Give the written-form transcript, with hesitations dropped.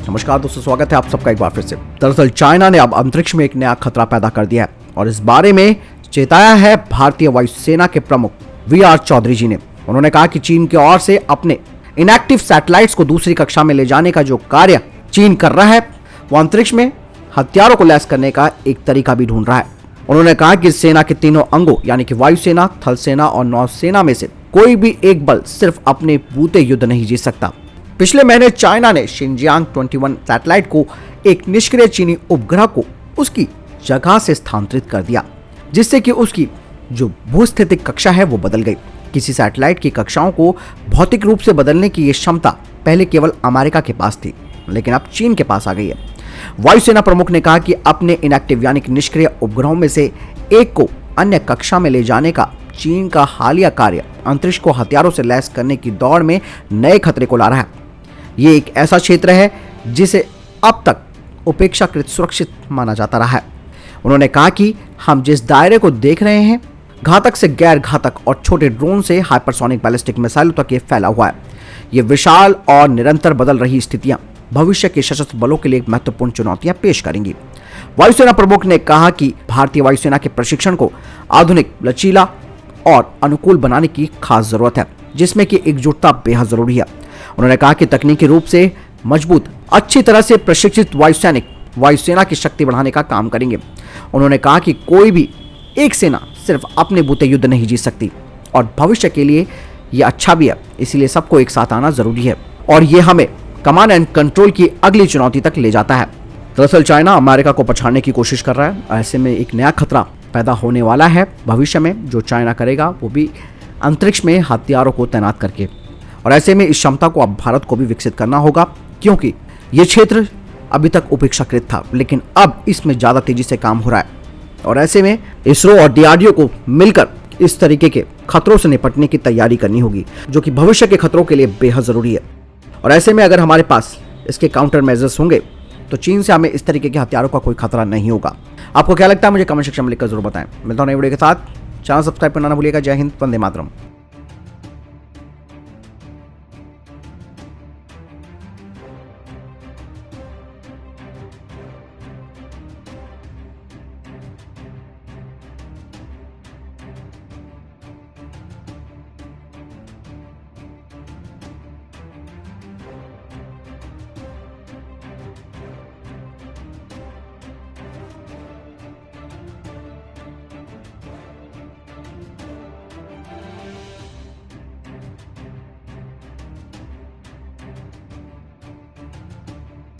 नमस्कार दोस्तों, स्वागत है आप सबका एक बार फिर से। दरअसल चाइना ने अब अंतरिक्ष में एक नया खतरा पैदा कर दिया है और इस बारे में चेताया है भारतीय वायुसेना के प्रमुख वी.आर. चौधरी जी ने। उन्होंने कहा कि चीन की ओर से अपने इनएक्टिव सैटेलाइट्स को दूसरी कक्षा में ले जाने का जो कार्य चीन कर रहा है वो अंतरिक्ष में हथियारों को लैस करने का एक तरीका भी ढूंढ रहा है। उन्होंने कहा कि सेना के तीनों अंगों यानी कि वायुसेना, थल सेना और नौसेना में से कोई भी एक बल सिर्फ अपने बूते युद्ध नहीं जीत सकता। पिछले महीने चाइना ने शिनजियांग 21 सैटेलाइट को एक निष्क्रिय चीनी उपग्रह को उसकी जगह से स्थानांतरित कर दिया, जिससे कि उसकी जो भूस्थितिक कक्षा है वो बदल गई। किसी सैटेलाइट की कक्षाओं को भौतिक रूप से बदलने की ये क्षमता पहले केवल अमेरिका के पास थी, लेकिन अब चीन के पास आ गई है। वायुसेना प्रमुख ने कहा कि अपने इनएक्टिव यानी कि निष्क्रिय उपग्रहों में से एक को अन्य कक्षा में ले जाने का चीन का हालिया कार्य अंतरिक्ष को हथियारों से लैस करने की दौड़ में नए खतरे को ला रहा है। ये एक ऐसा क्षेत्र है जिसे अब तक उपेक्षाकृत सुरक्षित माना जाता रहा है। उन्होंने कहा कि हम जिस दायरे को देख रहे हैं, घातक से गैर घातक और छोटे ड्रोन से हाइपरसोनिक बैलिस्टिक मिसाइलों तक ये फैला हुआ है। ये विशाल और निरंतर बदल रही स्थितियां भविष्य के सशस्त्र बलों के लिए एक महत्वपूर्ण चुनौतियां पेश करेंगी। वायुसेना प्रमुख ने कहा कि भारतीय वायुसेना के प्रशिक्षण को आधुनिक, लचीला और अनुकूल बनाने की खास जरूरत है, जिसमें कि एकजुटता बेहद जरूरी है। उन्होंने कहा कि तकनीकी रूप से मजबूत, अच्छी तरह से प्रशिक्षित वायुसैनिक वायुसेना की शक्ति बढ़ाने का काम करेंगे। उन्होंने कहा कि कोई भी एक सेना सिर्फ अपने बूते युद्ध नहीं जीत सकती और भविष्य के लिए यह अच्छा भी है, इसीलिए सबको एक साथ आना जरूरी है और ये हमें कमांड एंड कंट्रोल की अगली चुनौती तक ले जाता है। दरअसल चाइना अमेरिका को पछाड़ने की कोशिश कर रहा है। ऐसे में एक नया खतरा पैदा होने वाला है भविष्य में, जो चाइना करेगा वो भी अंतरिक्ष में हथियारों को तैनात करके। और ऐसे में इस क्षमता को अब भारत को भी विकसित करना होगा, क्योंकि ये क्षेत्र अभी तक उपेक्षाकृत था, लेकिन अब इसमें ज्यादा तेजी से काम हो रहा है। और ऐसे में इसरो और DRDO को मिलकर इस तरीके के खतरों से निपटने की तैयारी करनी होगी, जो कि भविष्य के खतरों के लिए बेहद जरूरी है। और ऐसे में अगर हमारे पास इसके काउंटर मेजर्स होंगे तो चीन से हमें इस तरीके के हथियारों का कोई खतरा नहीं होगा। आपको क्या लगता है मुझे कमेंट सेक्शन में लिखकर जरूर बताएं। मिलता हूं नई वीडियो के साथ। चैनल सब्सक्राइब करना ना भूलिएगा। जय हिंद, वंदे मातरम।